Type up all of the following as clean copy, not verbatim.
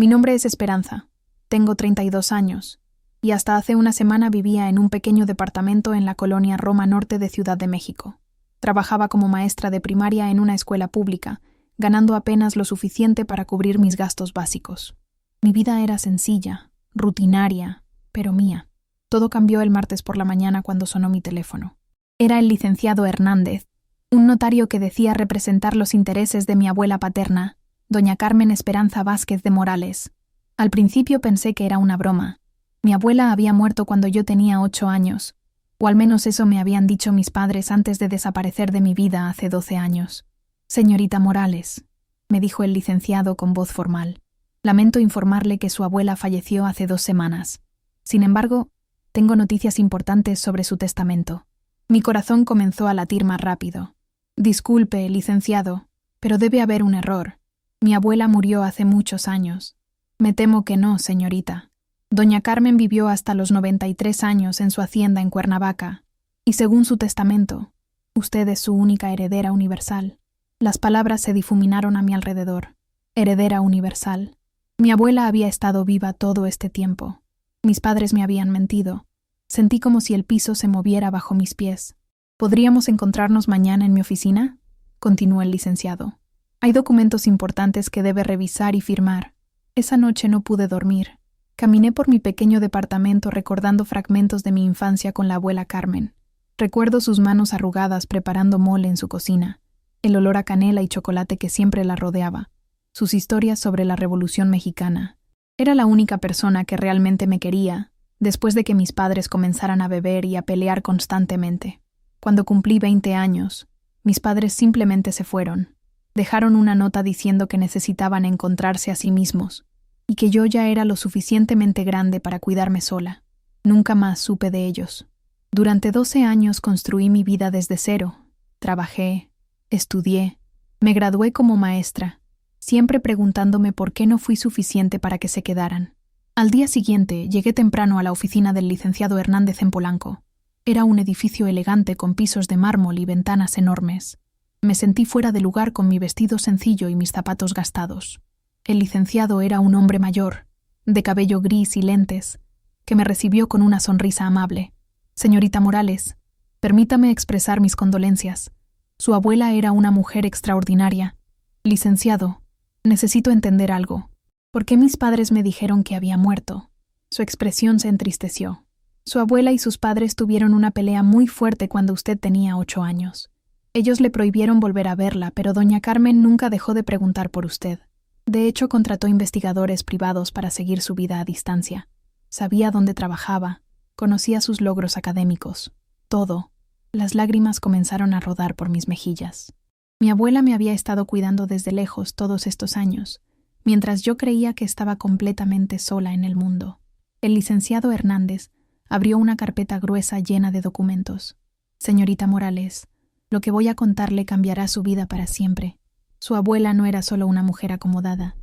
Mi nombre es Esperanza. Tengo 32 años. Y hasta hace una semana vivía en un pequeño departamento en la colonia Roma Norte de Ciudad de México. Trabajaba como maestra de primaria en una escuela pública, ganando apenas lo suficiente para cubrir mis gastos básicos. Mi vida era sencilla, rutinaria, pero mía. Todo cambió el martes por la mañana cuando sonó mi teléfono. Era el licenciado Hernández, un notario que decía representar los intereses de mi abuela paterna, doña Carmen Esperanza Vázquez de Morales. Al principio pensé que era una broma. Mi abuela había muerto cuando yo tenía 8 años, o al menos eso me habían dicho mis padres antes de desaparecer de mi vida hace 12 años. Señorita Morales, me dijo el licenciado con voz formal. Lamento informarle que su abuela falleció hace 2 semanas. Sin embargo, tengo noticias importantes sobre su testamento. Mi corazón comenzó a latir más rápido. Disculpe, licenciado, pero debe haber un error. Mi abuela murió hace muchos años. Me temo que no, señorita. Doña Carmen vivió hasta los 93 años en su hacienda en Cuernavaca, y según su testamento, usted es su única heredera universal. Las palabras se difuminaron a mi alrededor. Heredera universal. Mi abuela había estado viva todo este tiempo. Mis padres me habían mentido. Sentí como si el piso se moviera bajo mis pies. ¿Podríamos encontrarnos mañana en mi oficina?, continuó el licenciado. Hay documentos importantes que debe revisar y firmar. Esa noche no pude dormir. Caminé por mi pequeño departamento recordando fragmentos de mi infancia con la abuela Carmen. Recuerdo sus manos arrugadas preparando mole en su cocina, el olor a canela y chocolate que siempre la rodeaba, sus historias sobre la Revolución Mexicana. Era la única persona que realmente me quería, después de que mis padres comenzaran a beber y a pelear constantemente. Cuando cumplí 20 años, mis padres simplemente se fueron. Dejaron una nota diciendo que necesitaban encontrarse a sí mismos, y que yo ya era lo suficientemente grande para cuidarme sola. Nunca más supe de ellos. Durante 12 años construí mi vida desde cero. Trabajé, estudié, me gradué como maestra, siempre preguntándome por qué no fui suficiente para que se quedaran. Al día siguiente llegué temprano a la oficina del licenciado Hernández en Polanco. Era un edificio elegante con pisos de mármol y ventanas enormes. Me sentí fuera de lugar con mi vestido sencillo y mis zapatos gastados. El licenciado era un hombre mayor, de cabello gris y lentes, que me recibió con una sonrisa amable. Señorita Morales, permítame expresar mis condolencias. Su abuela era una mujer extraordinaria. Licenciado, necesito entender algo. ¿Por qué mis padres me dijeron que había muerto? Su expresión se entristeció. Su abuela y sus padres tuvieron una pelea muy fuerte cuando usted tenía 8 años. Ellos le prohibieron volver a verla, pero doña Carmen nunca dejó de preguntar por usted. De hecho, contrató investigadores privados para seguir su vida a distancia. Sabía dónde trabajaba, conocía sus logros académicos. Todo. Las lágrimas comenzaron a rodar por mis mejillas. Mi abuela me había estado cuidando desde lejos todos estos años, mientras yo creía que estaba completamente sola en el mundo. El licenciado Hernández abrió una carpeta gruesa llena de documentos. Señorita Morales, lo que voy a contarle cambiará su vida para siempre. Su abuela no era solo una mujer acomodada,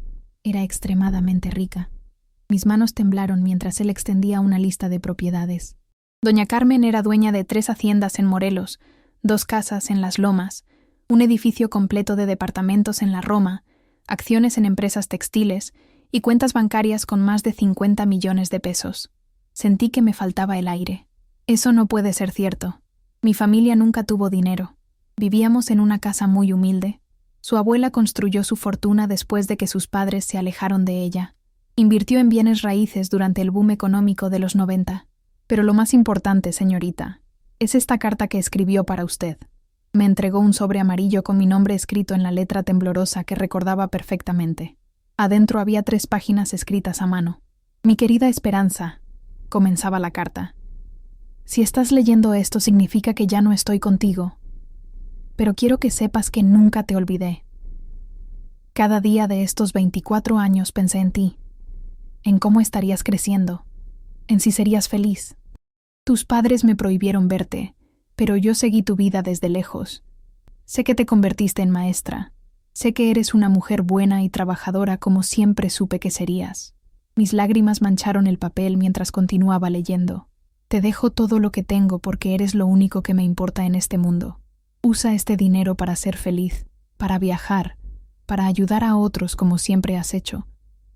era extremadamente rica. Mis manos temblaron mientras él extendía una lista de propiedades. Doña Carmen era dueña de 3 haciendas en Morelos, 2 casas en Las Lomas, un edificio completo de departamentos en la Roma, acciones en empresas textiles y cuentas bancarias con más de 50 millones de pesos. Sentí que me faltaba el aire. Eso no puede ser cierto. Mi familia nunca tuvo dinero. Vivíamos en una casa muy humilde. Su abuela construyó su fortuna después de que sus padres se alejaron de ella. Invirtió en bienes raíces durante el boom económico de los 90. Pero lo más importante, señorita, es esta carta que escribió para usted. Me entregó un sobre amarillo con mi nombre escrito en la letra temblorosa que recordaba perfectamente. Adentro había 3 páginas escritas a mano. Mi querida Esperanza, comenzaba la carta. Si estás leyendo esto significa que ya no estoy contigo. Pero quiero que sepas que nunca te olvidé. Cada día de estos 24 años pensé en ti, en cómo estarías creciendo, en si serías feliz. Tus padres me prohibieron verte, pero yo seguí tu vida desde lejos. Sé que te convertiste en maestra. Sé que eres una mujer buena y trabajadora como siempre supe que serías. Mis lágrimas mancharon el papel mientras continuaba leyendo. Te dejo todo lo que tengo porque eres lo único que me importa en este mundo. Usa este dinero para ser feliz, para viajar, para ayudar a otros como siempre has hecho.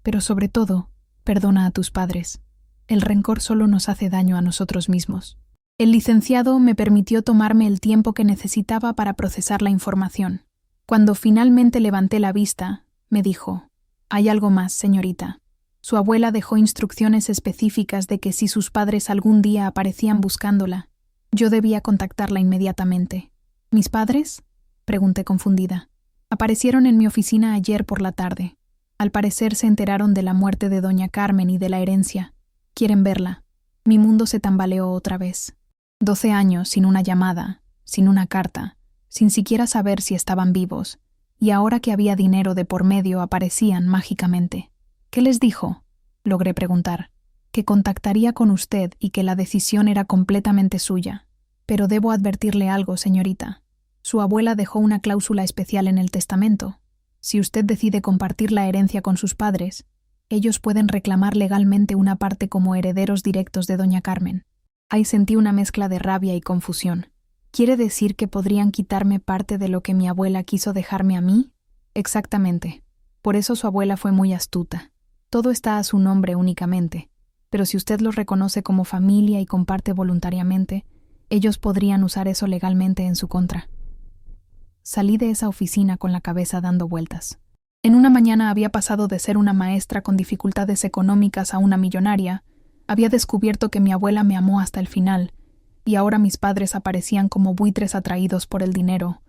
Pero sobre todo, perdona a tus padres. El rencor solo nos hace daño a nosotros mismos. El licenciado me permitió tomarme el tiempo que necesitaba para procesar la información. Cuando finalmente levanté la vista, me dijo: «Hay algo más, señorita». Su abuela dejó instrucciones específicas de que si sus padres algún día aparecían buscándola, yo debía contactarla inmediatamente. ¿Mis padres?, pregunté confundida. Aparecieron en mi oficina ayer por la tarde. Al parecer se enteraron de la muerte de doña Carmen y de la herencia. Quieren verla. Mi mundo se tambaleó otra vez. 12 años sin una llamada, sin una carta, sin siquiera saber si estaban vivos, y ahora que había dinero de por medio aparecían mágicamente. ¿Qué les dijo?, logré preguntar. Que contactaría con usted y que la decisión era completamente suya. Pero debo advertirle algo, señorita. Su abuela dejó una cláusula especial en el testamento. Si usted decide compartir la herencia con sus padres, ellos pueden reclamar legalmente una parte como herederos directos de doña Carmen. Ahí sentí una mezcla de rabia y confusión. ¿Quiere decir que podrían quitarme parte de lo que mi abuela quiso dejarme a mí? Exactamente. Por eso su abuela fue muy astuta. Todo está a su nombre únicamente, pero si usted los reconoce como familia y comparte voluntariamente, ellos podrían usar eso legalmente en su contra. Salí de esa oficina con la cabeza dando vueltas. En una mañana había pasado de ser una maestra con dificultades económicas a una millonaria. Había descubierto que mi abuela me amó hasta el final, y ahora mis padres aparecían como buitres atraídos por el dinero.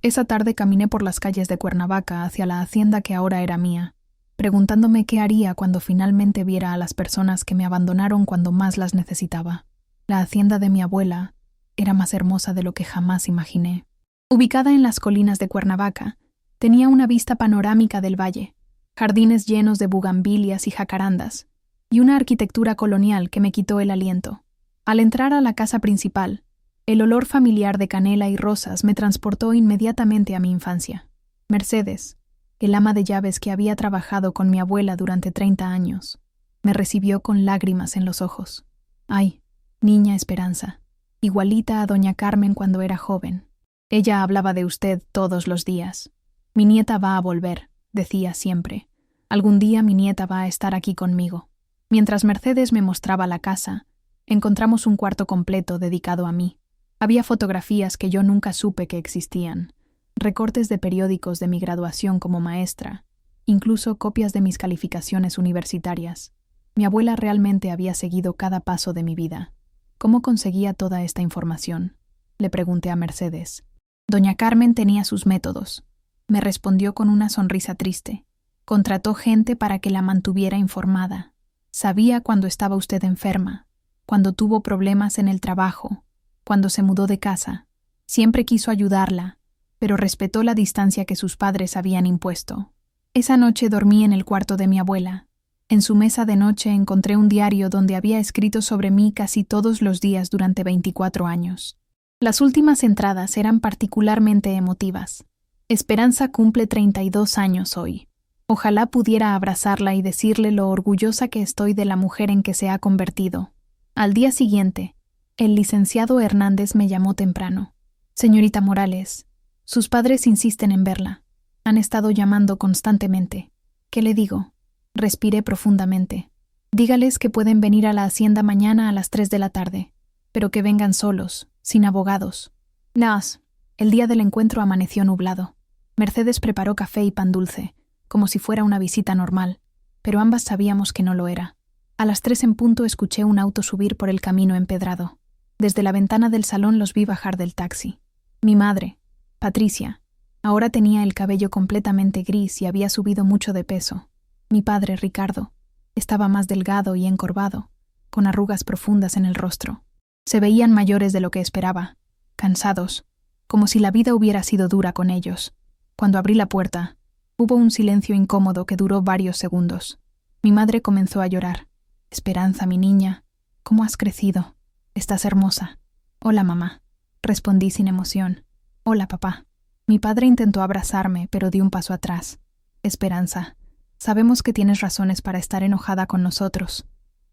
Esa tarde caminé por las calles de Cuernavaca hacia la hacienda que ahora era mía, preguntándome qué haría cuando finalmente viera a las personas que me abandonaron cuando más las necesitaba. La hacienda de mi abuela era más hermosa de lo que jamás imaginé. Ubicada en las colinas de Cuernavaca, tenía una vista panorámica del valle, jardines llenos de bugambilias y jacarandas, y una arquitectura colonial que me quitó el aliento. Al entrar a la casa principal, el olor familiar de canela y rosas me transportó inmediatamente a mi infancia. Mercedes, el ama de llaves que había trabajado con mi abuela durante 30 años, me recibió con lágrimas en los ojos. Ay, niña Esperanza, igualita a doña Carmen cuando era joven. Ella hablaba de usted todos los días. Mi nieta va a volver, decía siempre. Algún día mi nieta va a estar aquí conmigo. Mientras Mercedes me mostraba la casa, encontramos un cuarto completo dedicado a mí. Había fotografías que yo nunca supe que existían, recortes de periódicos de mi graduación como maestra, incluso copias de mis calificaciones universitarias. Mi abuela realmente había seguido cada paso de mi vida. ¿Cómo conseguía toda esta información?, le pregunté a Mercedes. Doña Carmen tenía sus métodos, me respondió con una sonrisa triste. Contrató gente para que la mantuviera informada. Sabía cuando estaba usted enferma, cuando tuvo problemas en el trabajo, cuando se mudó de casa. Siempre quiso ayudarla, pero respetó la distancia que sus padres habían impuesto. Esa noche dormí en el cuarto de mi abuela. En su mesa de noche encontré un diario donde había escrito sobre mí casi todos los días durante 24 años. Las últimas entradas eran particularmente emotivas. Esperanza cumple 32 años hoy. Ojalá pudiera abrazarla y decirle lo orgullosa que estoy de la mujer en que se ha convertido. Al día siguiente, el licenciado Hernández me llamó temprano. Señorita Morales, sus padres insisten en verla. Han estado llamando constantemente. ¿Qué le digo? Respiré profundamente. Dígales que pueden venir a la hacienda mañana a las 3 de la tarde, pero que vengan solos, sin abogados. Nas, el día del encuentro amaneció nublado. Mercedes preparó café y pan dulce, como si fuera una visita normal, pero ambas sabíamos que no lo era. A las 3 en punto escuché un auto subir por el camino empedrado. Desde la ventana del salón los vi bajar del taxi. Mi madre, Patricia, ahora tenía el cabello completamente gris y había subido mucho de peso. Mi padre, Ricardo, estaba más delgado y encorvado, con arrugas profundas en el rostro. Se veían mayores de lo que esperaba, cansados, como si la vida hubiera sido dura con ellos. Cuando abrí la puerta, hubo un silencio incómodo que duró varios segundos. Mi madre comenzó a llorar. Esperanza, mi niña, ¿cómo has crecido? Estás hermosa. Hola, mamá, respondí sin emoción. Hola, papá. Mi padre intentó abrazarme, pero di un paso atrás. Esperanza, sabemos que tienes razones para estar enojada con nosotros.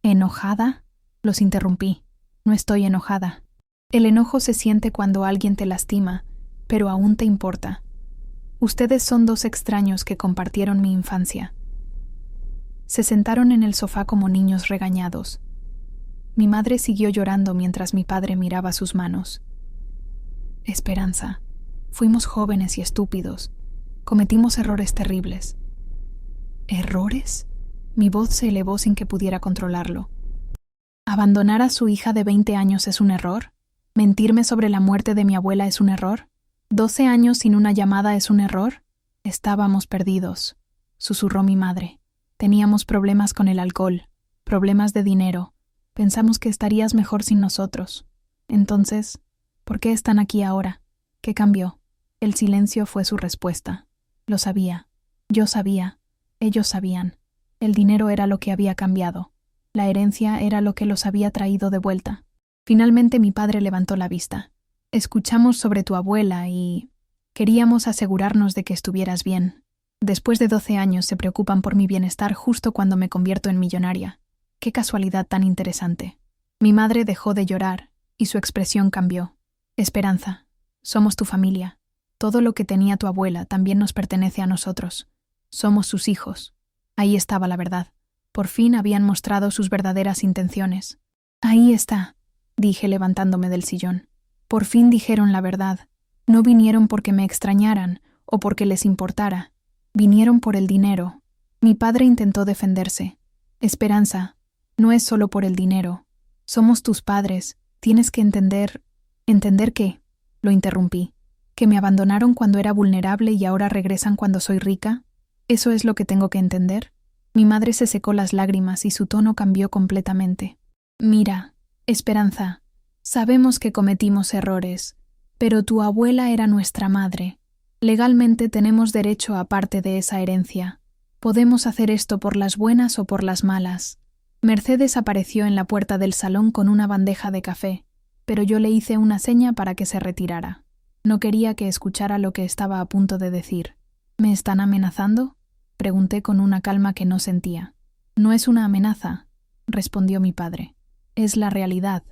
¿Enojada? Los interrumpí. No estoy enojada. El enojo se siente cuando alguien te lastima, pero aún te importa. Ustedes son dos extraños que compartieron mi infancia. Se sentaron en el sofá como niños regañados. Mi madre siguió llorando mientras mi padre miraba sus manos. Esperanza, fuimos jóvenes y estúpidos. Cometimos errores terribles. ¿Errores? Mi voz se elevó sin que pudiera controlarlo. ¿Abandonar a su hija de 20 años es un error? ¿Mentirme sobre la muerte de mi abuela es un error? ¿12 años sin una llamada es un error? Estábamos perdidos, susurró mi madre. Teníamos problemas con el alcohol, problemas de dinero. Pensamos que estarías mejor sin nosotros. Entonces, ¿por qué están aquí ahora? ¿Qué cambió? El silencio fue su respuesta. Lo sabía. Yo sabía. Ellos sabían. El dinero era lo que había cambiado. La herencia era lo que los había traído de vuelta. Finalmente mi padre levantó la vista. Escuchamos sobre tu abuela y queríamos asegurarnos de que estuvieras bien. Después de 12 años se preocupan por mi bienestar justo cuando me convierto en millonaria. Qué casualidad tan interesante. Mi madre dejó de llorar y su expresión cambió. Esperanza, somos tu familia. Todo lo que tenía tu abuela también nos pertenece a nosotros. Somos sus hijos. Ahí estaba la verdad. Por fin habían mostrado sus verdaderas intenciones. Ahí está, dije levantándome del sillón. Por fin dijeron la verdad. No vinieron porque me extrañaran o porque les importara. Vinieron por el dinero. Mi padre intentó defenderse. Esperanza, no es solo por el dinero. Somos tus padres. Tienes que entender... ¿Entender qué? Lo interrumpí. ¿Que me abandonaron cuando era vulnerable y ahora regresan cuando soy rica? ¿Eso es lo que tengo que entender? Mi madre se secó las lágrimas y su tono cambió completamente. Mira, Esperanza, sabemos que cometimos errores, pero tu abuela era nuestra madre. Legalmente tenemos derecho a parte de esa herencia. Podemos hacer esto por las buenas o por las malas. Mercedes apareció en la puerta del salón con una bandeja de café, pero yo le hice una seña para que se retirara. No quería que escuchara lo que estaba a punto de decir. ¿Me están amenazando?, pregunté con una calma que no sentía. No es una amenaza, respondió mi padre. Es la realidad.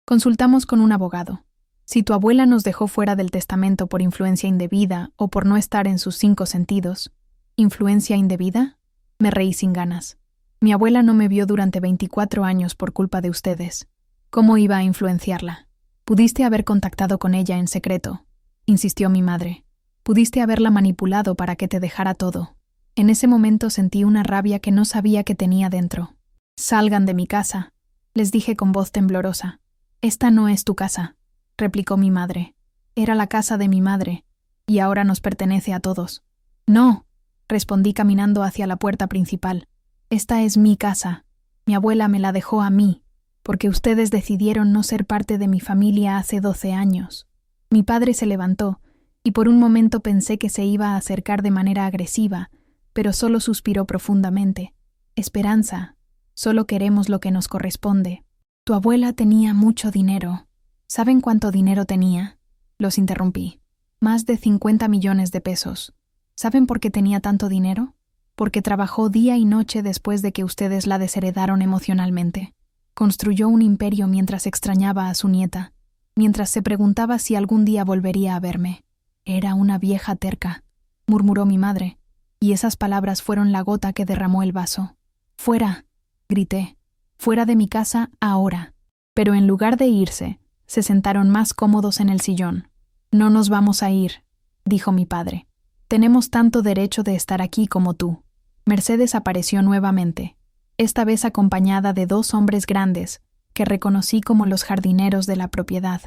Consultamos con un abogado. Si tu abuela nos dejó fuera del testamento por influencia indebida o por no estar en sus 5 sentidos. ¿Influencia indebida? Me reí sin ganas. Mi abuela no me vio durante 24 años por culpa de ustedes. ¿Cómo iba a influenciarla? Pudiste haber contactado con ella en secreto, insistió mi madre. Pudiste haberla manipulado para que te dejara todo. En ese momento sentí una rabia que no sabía que tenía dentro. Salgan de mi casa, les dije con voz temblorosa. Esta no es tu casa, replicó mi madre. Era la casa de mi madre, y ahora nos pertenece a todos. No, respondí caminando hacia la puerta principal. Esta es mi casa. Mi abuela me la dejó a mí, porque ustedes decidieron no ser parte de mi familia hace 12 años. Mi padre se levantó, y por un momento pensé que se iba a acercar de manera agresiva, pero solo suspiró profundamente. Esperanza, solo queremos lo que nos corresponde. Tu abuela tenía mucho dinero. ¿Saben cuánto dinero tenía? Los interrumpí. Más de 50 millones de pesos. ¿Saben por qué tenía tanto dinero? Porque trabajó día y noche después de que ustedes la desheredaron emocionalmente. Construyó un imperio mientras extrañaba a su nieta, mientras se preguntaba si algún día volvería a verme. Era una vieja terca, murmuró mi madre, y esas palabras fueron la gota que derramó el vaso. ¡Fuera!, grité. ¡Fuera de mi casa ahora! Pero en lugar de irse, se sentaron más cómodos en el sillón. No nos vamos a ir, dijo mi padre. Tenemos tanto derecho de estar aquí como tú. Mercedes apareció nuevamente, esta vez acompañada de 2 hombres grandes, que reconocí como los jardineros de la propiedad.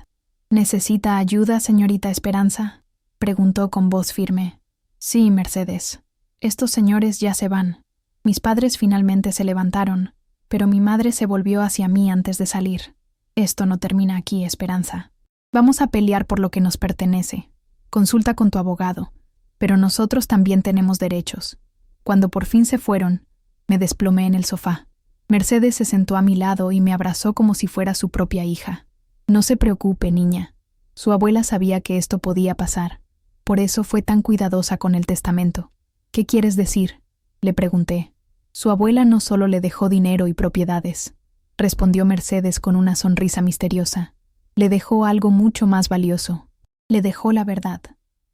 ¿Necesita ayuda, señorita Esperanza?, preguntó con voz firme. Sí, Mercedes. Estos señores ya se van. Mis padres finalmente se levantaron, pero mi madre se volvió hacia mí antes de salir. Esto no termina aquí, Esperanza. Vamos a pelear por lo que nos pertenece. Consulta con tu abogado, pero nosotros también tenemos derechos. Cuando por fin se fueron, me desplomé en el sofá. Mercedes se sentó a mi lado y me abrazó como si fuera su propia hija. No se preocupe, niña. Su abuela sabía que esto podía pasar. Por eso fue tan cuidadosa con el testamento. ¿Qué quieres decir?, le pregunté. Su abuela no solo le dejó dinero y propiedades, respondió Mercedes con una sonrisa misteriosa. Le dejó algo mucho más valioso. Le dejó la verdad.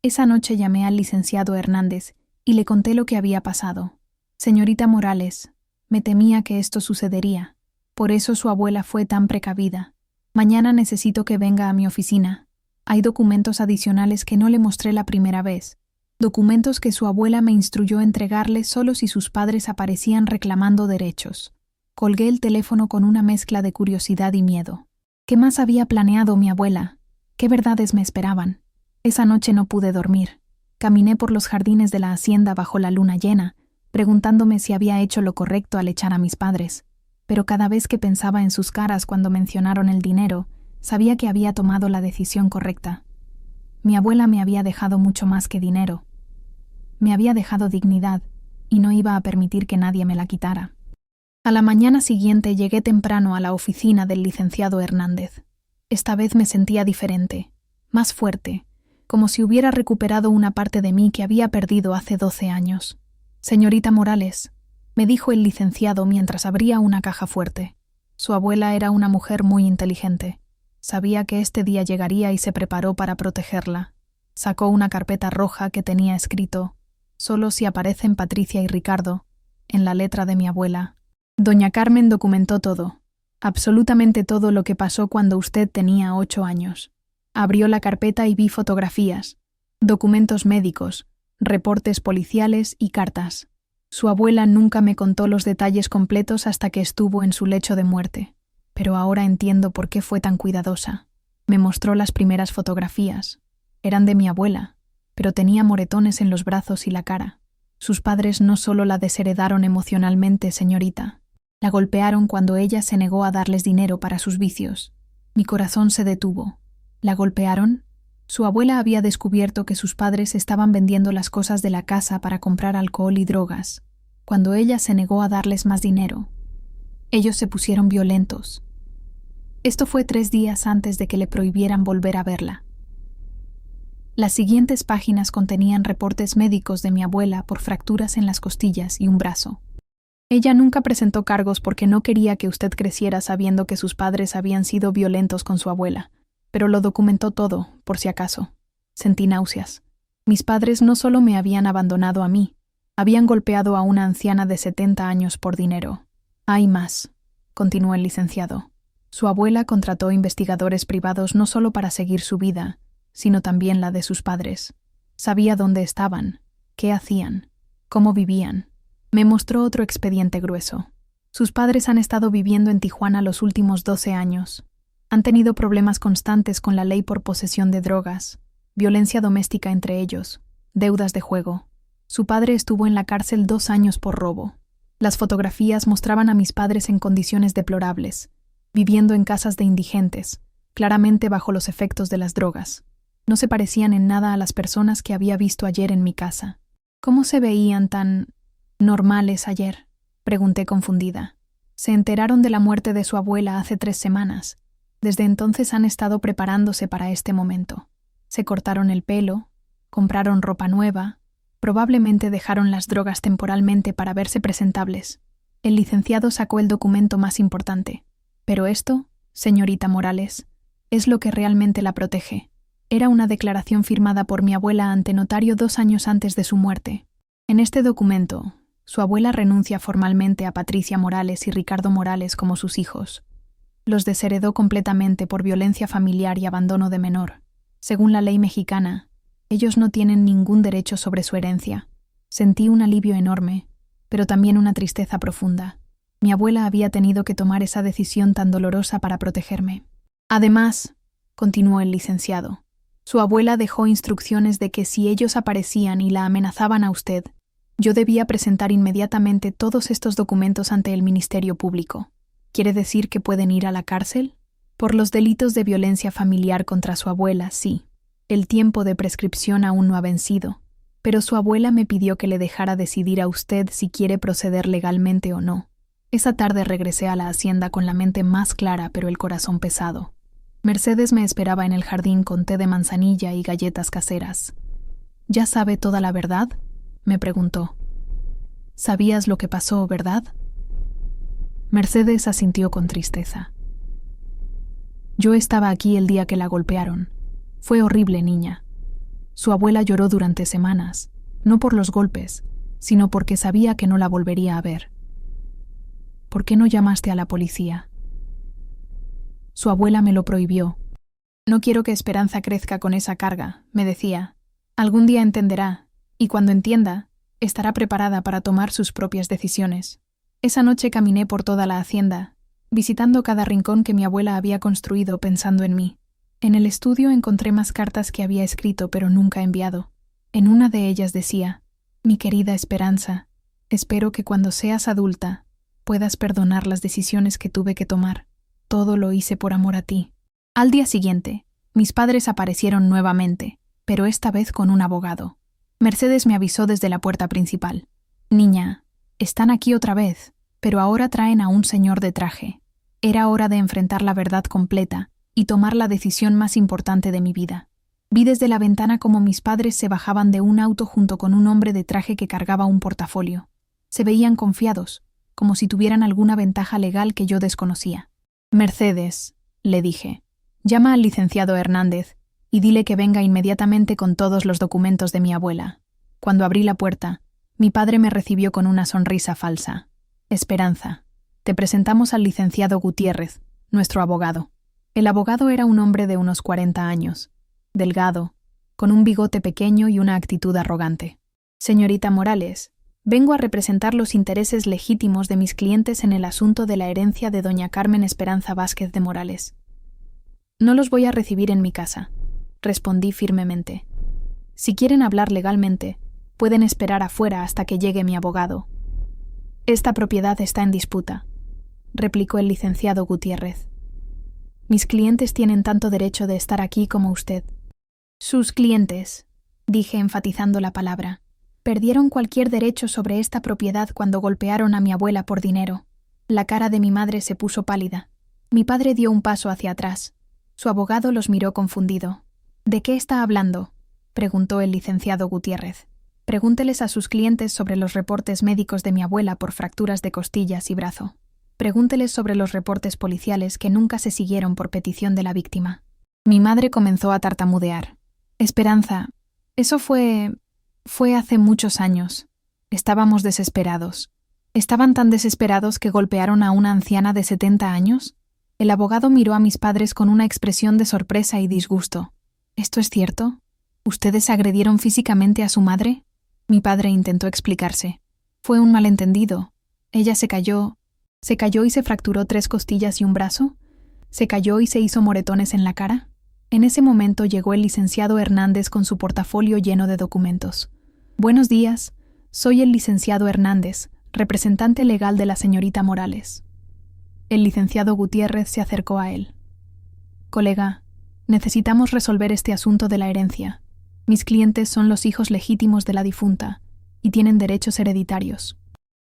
Esa noche llamé al licenciado Hernández y le conté lo que había pasado. Señorita Morales, Me temía que esto sucedería. Por eso su abuela fue tan precavida. Mañana necesito que venga a mi oficina. Hay documentos adicionales que no le mostré la primera vez. Documentos que su abuela me instruyó entregarle solo si sus padres aparecían reclamando derechos. Colgué el teléfono con una mezcla de curiosidad y miedo. ¿Qué más había planeado mi abuela? ¿Qué verdades me esperaban? Esa noche no pude dormir. Caminé por los jardines de la hacienda bajo la luna llena, preguntándome si había hecho lo correcto al echar a mis padres. Pero cada vez que pensaba en sus caras cuando mencionaron el dinero, sabía que había tomado la decisión correcta. Mi abuela me había dejado mucho más que dinero. Me había dejado dignidad, y no iba a permitir que nadie me la quitara. A la mañana siguiente llegué temprano a la oficina del licenciado Hernández. Esta vez me sentía diferente, más fuerte, como si hubiera recuperado una parte de mí que había perdido hace 12 años. «Señorita Morales», me dijo el licenciado mientras abría una caja fuerte. Su abuela era una mujer muy inteligente. Sabía que este día llegaría y se preparó para protegerla. Sacó una carpeta roja que tenía escrito: «Solo si aparecen Patricia y Ricardo», en la letra de mi abuela. Doña Carmen documentó todo, absolutamente todo lo que pasó cuando usted tenía 8 años. Abrió la carpeta y vi fotografías, documentos médicos, reportes policiales y cartas. Su abuela nunca me contó los detalles completos hasta que estuvo en su lecho de muerte, pero ahora entiendo por qué fue tan cuidadosa. Me mostró las primeras fotografías. Eran de mi abuela, pero tenía moretones en los brazos y la cara. Sus padres no solo la desheredaron emocionalmente, señorita. La golpearon cuando ella se negó a darles dinero para sus vicios. Mi corazón se detuvo. ¿La golpearon? Su abuela había descubierto que sus padres estaban vendiendo las cosas de la casa para comprar alcohol y drogas, cuando ella se negó a darles más dinero. Ellos se pusieron violentos. Esto fue 3 días antes de que le prohibieran volver a verla. Las siguientes páginas contenían reportes médicos de mi abuela por fracturas en las costillas y un brazo. Ella nunca presentó cargos porque no quería que usted creciera sabiendo que sus padres habían sido violentos con su abuela, pero lo documentó todo, por si acaso. Sentí náuseas. Mis padres no solo me habían abandonado a mí, habían golpeado a una anciana de 70 años por dinero. Hay más, continuó el licenciado. Su abuela contrató investigadores privados no solo para seguir su vida, sino también la de sus padres. Sabía dónde estaban, qué hacían, cómo vivían. Me mostró otro expediente grueso. Sus padres han estado viviendo en Tijuana los últimos 12 años. Han tenido problemas constantes con la ley por posesión de drogas, violencia doméstica entre ellos, deudas de juego. Su padre estuvo en la cárcel 2 años por robo. Las fotografías mostraban a mis padres en condiciones deplorables, viviendo en casas de indigentes, claramente bajo los efectos de las drogas. No se parecían en nada a las personas que había visto ayer en mi casa. ¿Cómo se veían tan normales ayer?, pregunté confundida. Se enteraron de la muerte de su abuela hace 3 semanas. Desde entonces han estado preparándose para este momento. Se cortaron el pelo, compraron ropa nueva, probablemente dejaron las drogas temporalmente para verse presentables. El licenciado sacó el documento más importante. Pero esto, señorita Morales, es lo que realmente la protege. Era una declaración firmada por mi abuela ante notario 2 años antes de su muerte. En este documento, su abuela renuncia formalmente a Patricia Morales y Ricardo Morales como sus hijos. Los desheredó completamente por violencia familiar y abandono de menor. Según la ley mexicana, ellos no tienen ningún derecho sobre su herencia. Sentí un alivio enorme, pero también una tristeza profunda. Mi abuela había tenido que tomar esa decisión tan dolorosa para protegerme. Además, continuó el licenciado, su abuela dejó instrucciones de que si ellos aparecían y la amenazaban a usted, yo debía presentar inmediatamente todos estos documentos ante el Ministerio Público. ¿Quiere decir que pueden ir a la cárcel? Por los delitos de violencia familiar contra su abuela, sí. El tiempo de prescripción aún no ha vencido, pero su abuela me pidió que le dejara decidir a usted si quiere proceder legalmente o no. Esa tarde regresé a la hacienda con la mente más clara pero el corazón pesado. Mercedes me esperaba en el jardín con té de manzanilla y galletas caseras. ¿Ya sabe toda la verdad?, me preguntó. Sabías lo que pasó, ¿verdad? Mercedes asintió con tristeza. Yo estaba aquí el día que la golpearon. Fue horrible, niña. Su abuela lloró durante semanas, no por los golpes, sino porque sabía que no la volvería a ver. ¿por qué no llamaste a la policía? Su abuela me lo prohibió. No quiero que Esperanza crezca con esa carga, me decía. Algún día entenderá, y cuando entienda, estará preparada para tomar sus propias decisiones. Esa noche caminé por toda la hacienda, visitando cada rincón que mi abuela había construido pensando en mí. En el estudio encontré más cartas que había escrito pero nunca enviado. En una de ellas decía: «Mi querida Esperanza, espero que cuando seas adulta puedas perdonar las decisiones que tuve que tomar. Todo lo hice por amor a ti». Al día siguiente, mis padres aparecieron nuevamente, pero esta vez con un abogado. Mercedes me avisó desde la puerta principal: «Niña, están aquí otra vez, pero ahora traen a un señor de traje. Era hora de enfrentar la verdad completa y tomar la decisión más importante de mi vida». Vi desde la ventana cómo mis padres se bajaban de un auto junto con un hombre de traje que cargaba un portafolio. Se veían confiados, como si tuvieran alguna ventaja legal que yo desconocía. «Mercedes», le dije, «llama al licenciado Hernández y dile que venga inmediatamente con todos los documentos de mi abuela». Cuando abrí la puerta, mi padre me recibió con una sonrisa falsa. «Esperanza, te presentamos al licenciado Gutiérrez, nuestro abogado». El abogado era un hombre de unos 40 años, delgado, con un bigote pequeño y una actitud arrogante. «Señorita Morales, vengo a representar los intereses legítimos de mis clientes en el asunto de la herencia de doña Carmen Esperanza Vázquez de Morales». «No los voy a recibir en mi casa», respondí firmemente. «Si quieren hablar legalmente, pueden esperar afuera hasta que llegue mi abogado». «Esta propiedad está en disputa», replicó el licenciado Gutiérrez. «Mis clientes tienen tanto derecho de estar aquí como usted». «Sus clientes», dije enfatizando la palabra, «perdieron cualquier derecho sobre esta propiedad cuando golpearon a mi abuela por dinero». La cara de mi madre se puso pálida. Mi padre dio un paso hacia atrás. Su abogado los miró confundido. «¿De qué está hablando?», preguntó el licenciado Gutiérrez. «Pregúnteles a sus clientes sobre los reportes médicos de mi abuela por fracturas de costillas y brazo. Pregúnteles sobre los reportes policiales que nunca se siguieron por petición de la víctima». Mi madre comenzó a tartamudear. «Esperanza, eso fue hace muchos años. Estábamos desesperados». «¿Estaban tan desesperados que golpearon a una anciana de 70 años?» El abogado miró a mis padres con una expresión de sorpresa y disgusto. «¿Esto es cierto? ¿Ustedes agredieron físicamente a su madre?». Mi padre intentó explicarse. «Fue un malentendido. Ella se cayó y se fracturó 3 costillas y un brazo. Se cayó y se hizo moretones en la cara». En ese momento llegó el licenciado Hernández con su portafolio lleno de documentos. «Buenos días. Soy el licenciado Hernández, representante legal de la señorita Morales». El licenciado Gutiérrez se acercó a él. «Colega, necesitamos resolver este asunto de la herencia. Mis clientes son los hijos legítimos de la difunta y tienen derechos hereditarios».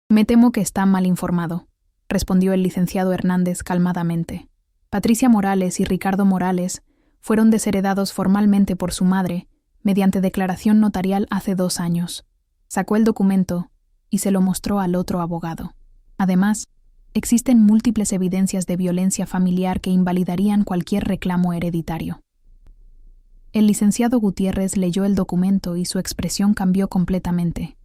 «Me temo que está mal informado», respondió el licenciado Hernández calmadamente. «Patricia Morales y Ricardo Morales fueron desheredados formalmente por su madre mediante declaración notarial hace 2 años. Sacó el documento y se lo mostró al otro abogado. Además, existen múltiples evidencias de violencia familiar que invalidarían cualquier reclamo hereditario». El licenciado Gutiérrez leyó el documento y su expresión cambió completamente.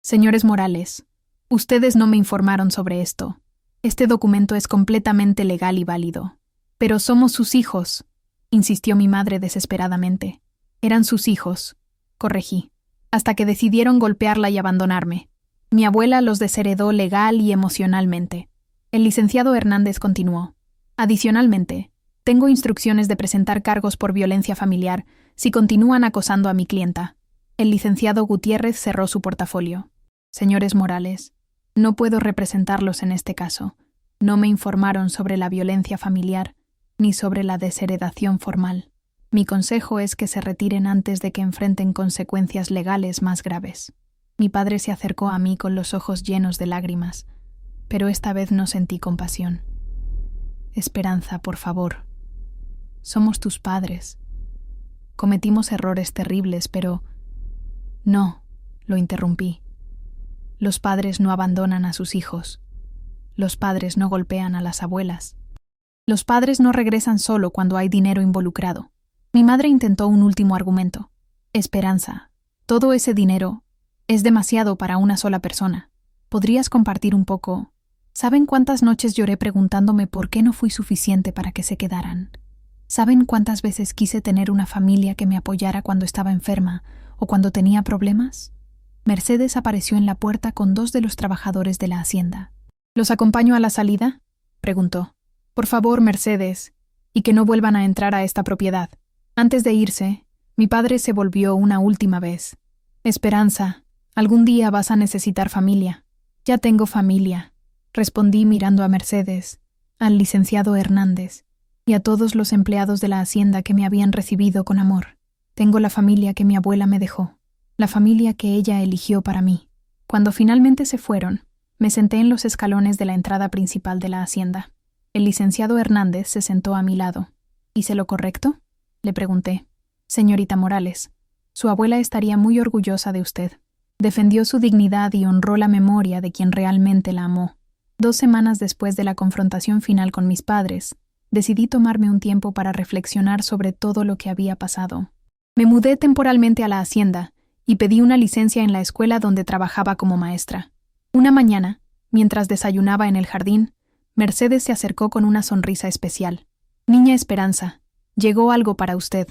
«Señores Morales, ustedes no me informaron sobre esto. Este documento es completamente legal y válido. Pero somos sus hijos», insistió mi madre desesperadamente. «Eran sus hijos», corregí, «hasta que decidieron golpearla y abandonarme. Mi abuela los desheredó legal y emocionalmente». El licenciado Hernández continuó. «Adicionalmente, tengo instrucciones de presentar cargos por violencia familiar si continúan acosando a mi clienta». El licenciado Gutiérrez cerró su portafolio. «Señores Morales, no puedo representarlos en este caso. No me informaron sobre la violencia familiar ni sobre la desheredación formal. Mi consejo es que se retiren antes de que enfrenten consecuencias legales más graves». Mi padre se acercó a mí con los ojos llenos de lágrimas, pero esta vez no sentí compasión. «Esperanza, por favor. Somos tus padres. Cometimos errores terribles, pero...». «No», lo interrumpí. «Los padres no abandonan a sus hijos. Los padres no golpean a las abuelas. Los padres no regresan solo cuando hay dinero involucrado». Mi madre intentó un último argumento. «Esperanza, todo ese dinero es demasiado para una sola persona. ¿Podrías compartir un poco?». ¿Saben cuántas noches lloré preguntándome por qué no fui suficiente para que se quedaran? ¿Saben cuántas veces quise tener una familia que me apoyara cuando estaba enferma o cuando tenía problemas? Mercedes apareció en la puerta con 2 de los trabajadores de la hacienda. ¿Los acompaño a la salida?, preguntó. Por favor, Mercedes, y que no vuelvan a entrar a esta propiedad. Antes de irse, mi padre se volvió una última vez. Esperanza, algún día vas a necesitar familia. Ya tengo familia, respondí mirando a Mercedes, al licenciado Hernández y a todos los empleados de la hacienda que me habían recibido con amor. Tengo la familia que mi abuela me dejó, la familia que ella eligió para mí. Cuando finalmente se fueron, me senté en los escalones de la entrada principal de la hacienda. El licenciado Hernández se sentó a mi lado. ¿Hice lo correcto?, le pregunté. Señorita Morales, su abuela estaría muy orgullosa de usted. Defendió su dignidad y honró la memoria de quien realmente la amó. 2 semanas después de la confrontación final con mis padres, decidí tomarme un tiempo para reflexionar sobre todo lo que había pasado. Me mudé temporalmente a la hacienda y pedí una licencia en la escuela donde trabajaba como maestra. Una mañana, mientras desayunaba en el jardín, Mercedes se acercó con una sonrisa especial. Niña Esperanza, llegó algo para usted.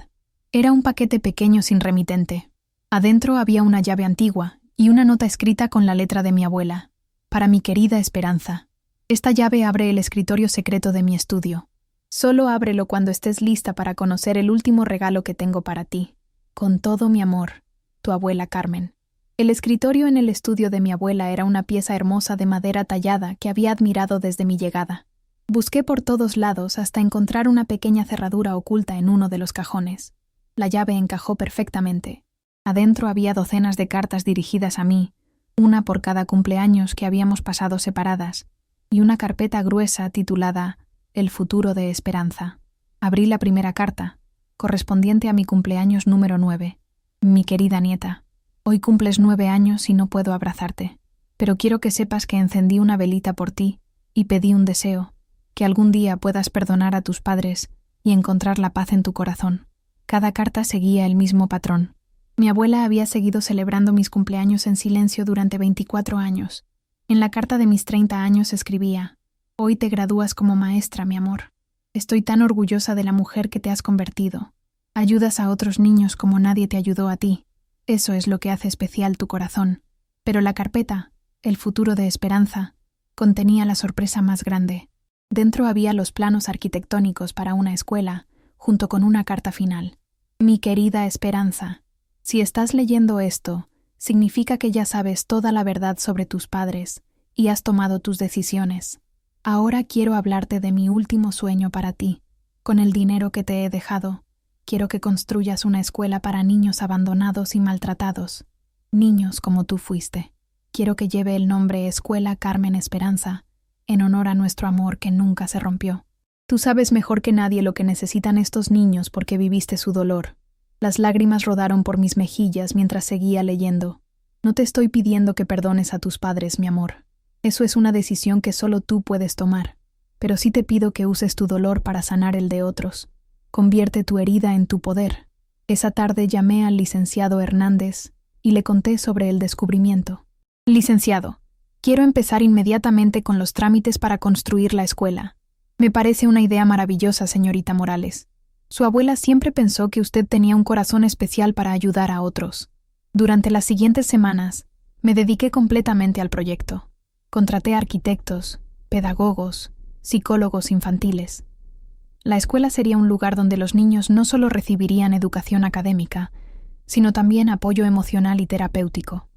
Era un paquete pequeño sin remitente. Adentro había una llave antigua y una nota escrita con la letra de mi abuela. Para mi querida Esperanza. Esta llave abre el escritorio secreto de mi estudio. Solo ábrelo cuando estés lista para conocer el último regalo que tengo para ti. Con todo mi amor, tu abuela Carmen. El escritorio en el estudio de mi abuela era una pieza hermosa de madera tallada que había admirado desde mi llegada. Busqué por todos lados hasta encontrar una pequeña cerradura oculta en uno de los cajones. La llave encajó perfectamente. Adentro había docenas de cartas dirigidas a mí, una por cada cumpleaños que habíamos pasado separadas, y una carpeta gruesa titulada El futuro de Esperanza. Abrí la primera carta, correspondiente a mi cumpleaños número 9. Mi querida nieta, hoy cumples 9 años y no puedo abrazarte, pero quiero que sepas que encendí una velita por ti y pedí un deseo, que algún día puedas perdonar a tus padres y encontrar la paz en tu corazón. Cada carta seguía el mismo patrón. Mi abuela había seguido celebrando mis cumpleaños en silencio durante 24 años. En la carta de mis 30 años escribía: Hoy te gradúas como maestra, mi amor. Estoy tan orgullosa de la mujer que te has convertido. Ayudas a otros niños como nadie te ayudó a ti. Eso es lo que hace especial tu corazón. Pero la carpeta, El futuro de Esperanza, contenía la sorpresa más grande. Dentro había los planos arquitectónicos para una escuela, junto con una carta final. Mi querida Esperanza, si estás leyendo esto, significa que ya sabes toda la verdad sobre tus padres y has tomado tus decisiones. Ahora quiero hablarte de mi último sueño para ti. Con el dinero que te he dejado, quiero que construyas una escuela para niños abandonados y maltratados, niños como tú fuiste. Quiero que lleve el nombre Escuela Carmen Esperanza, en honor a nuestro amor que nunca se rompió. Tú sabes mejor que nadie lo que necesitan estos niños porque viviste su dolor. Las lágrimas rodaron por mis mejillas mientras seguía leyendo. No te estoy pidiendo que perdones a tus padres, mi amor. Eso es una decisión que solo tú puedes tomar. Pero sí te pido que uses tu dolor para sanar el de otros. Convierte tu herida en tu poder. Esa tarde llamé al licenciado Hernández y le conté sobre el descubrimiento. Licenciado, quiero empezar inmediatamente con los trámites para construir la escuela. Me parece una idea maravillosa, señorita Morales. Su abuela siempre pensó que usted tenía un corazón especial para ayudar a otros. Durante las siguientes semanas, me dediqué completamente al proyecto. Contraté arquitectos, pedagogos, psicólogos infantiles. La escuela sería un lugar donde los niños no solo recibirían educación académica, sino también apoyo emocional y terapéutico.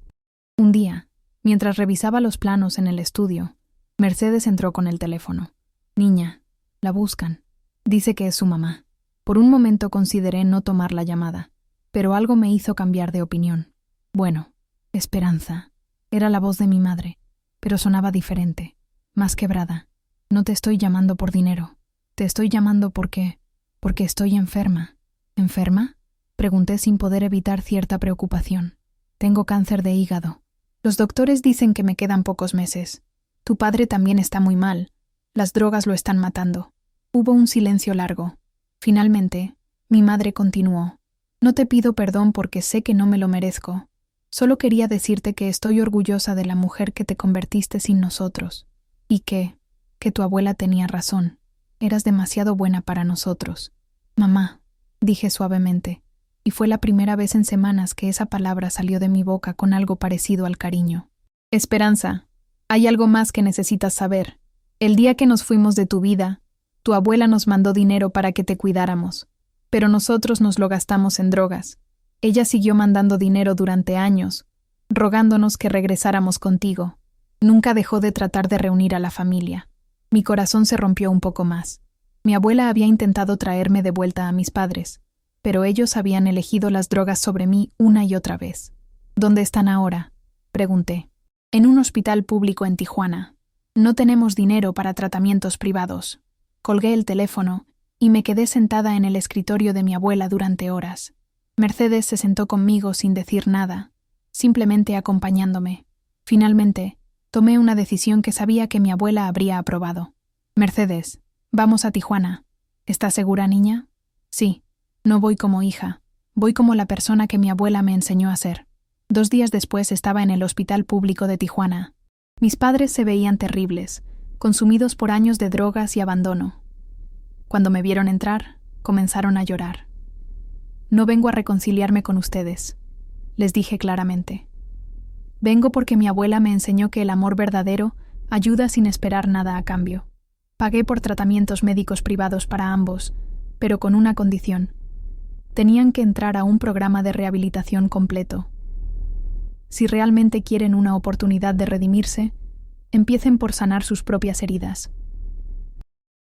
Un día, mientras revisaba los planos en el estudio, Mercedes entró con el teléfono. Niña, la buscan. Dice que es su mamá. Por un momento consideré no tomar la llamada, pero algo me hizo cambiar de opinión. Bueno, Esperanza. Era la voz de mi madre, pero sonaba diferente, más quebrada. No te estoy llamando por dinero. Te estoy llamando porque estoy enferma. ¿Enferma?, pregunté sin poder evitar cierta preocupación. Tengo cáncer de hígado. Los doctores dicen que me quedan pocos meses. Tu padre también está muy mal. Las drogas lo están matando. Hubo un silencio largo. Finalmente, mi madre continuó. No te pido perdón porque sé que no me lo merezco. Solo quería decirte que estoy orgullosa de la mujer que te convertiste sin nosotros. Y que tu abuela tenía razón. Eras demasiado buena para nosotros. Mamá, dije suavemente, y fue la primera vez en semanas que esa palabra salió de mi boca con algo parecido al cariño. Esperanza, hay algo más que necesitas saber. El día que nos fuimos de tu vida, tu abuela nos mandó dinero para que te cuidáramos, pero nosotros nos lo gastamos en drogas. Ella siguió mandando dinero durante años, rogándonos que regresáramos contigo. Nunca dejó de tratar de reunir a la familia. Mi corazón se rompió un poco más. Mi abuela había intentado traerme de vuelta a mis padres, pero ellos habían elegido las drogas sobre mí una y otra vez. ¿Dónde están ahora?, pregunté. En un hospital público en Tijuana. No tenemos dinero para tratamientos privados. Colgué el teléfono y me quedé sentada en el escritorio de mi abuela durante horas. Mercedes se sentó conmigo sin decir nada, simplemente acompañándome. Finalmente, tomé una decisión que sabía que mi abuela habría aprobado. Mercedes, vamos a Tijuana. ¿Estás segura, niña? Sí. No voy como hija. Voy como la persona que mi abuela me enseñó a ser. 2 días después estaba en el hospital público de Tijuana. Mis padres se veían terribles, consumidos por años de drogas y abandono. Cuando me vieron entrar, comenzaron a llorar. No vengo a reconciliarme con ustedes, les dije claramente. Vengo porque mi abuela me enseñó que el amor verdadero ayuda sin esperar nada a cambio. Pagué por tratamientos médicos privados para ambos, pero con una condición. Tenían que entrar a un programa de rehabilitación completo. Si realmente quieren una oportunidad de redimirse, empiecen por sanar sus propias heridas.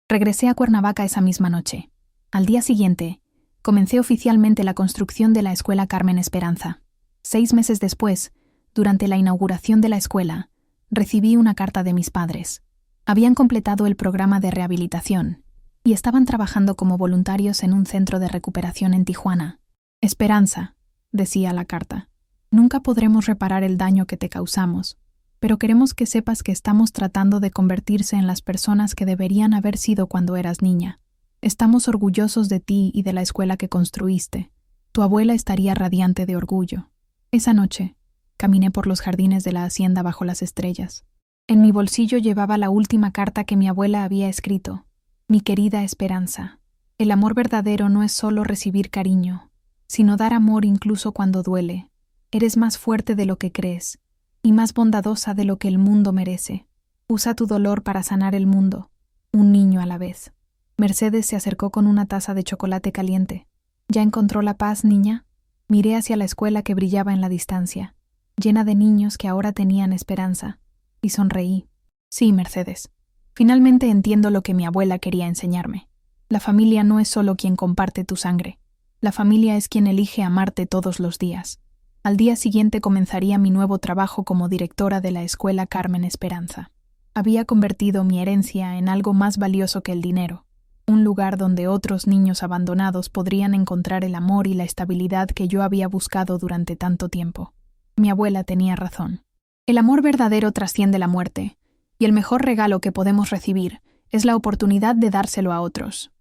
Regresé a Cuernavaca esa misma noche. Al día siguiente, comencé oficialmente la construcción de la Escuela Carmen Esperanza. 6 meses después, durante la inauguración de la escuela, recibí una carta de mis padres. Habían completado el programa de rehabilitación y estaban trabajando como voluntarios en un centro de recuperación en Tijuana. Esperanza, decía la carta, nunca podremos reparar el daño que te causamos, pero queremos que sepas que estamos tratando de convertirse en las personas que deberían haber sido cuando eras niña. Estamos orgullosos de ti y de la escuela que construiste. Tu abuela estaría radiante de orgullo. Esa noche, caminé por los jardines de la hacienda bajo las estrellas. En mi bolsillo llevaba la última carta que mi abuela había escrito. Mi querida Esperanza, el amor verdadero no es solo recibir cariño, sino dar amor incluso cuando duele. Eres más fuerte de lo que crees, y más bondadosa de lo que el mundo merece. Usa tu dolor para sanar el mundo, un niño a la vez. Mercedes se acercó con una taza de chocolate caliente. ¿Ya encontró la paz, niña? Miré hacia la escuela que brillaba en la distancia, llena de niños que ahora tenían esperanza, y sonreí. Sí, Mercedes. Finalmente entiendo lo que mi abuela quería enseñarme. La familia no es solo quien comparte tu sangre. La familia es quien elige amarte todos los días. Al día siguiente comenzaría mi nuevo trabajo como directora de la Escuela Carmen Esperanza. Había convertido mi herencia en algo más valioso que el dinero, un lugar donde otros niños abandonados podrían encontrar el amor y la estabilidad que yo había buscado durante tanto tiempo. Mi abuela tenía razón. El amor verdadero trasciende la muerte, y el mejor regalo que podemos recibir es la oportunidad de dárselo a otros.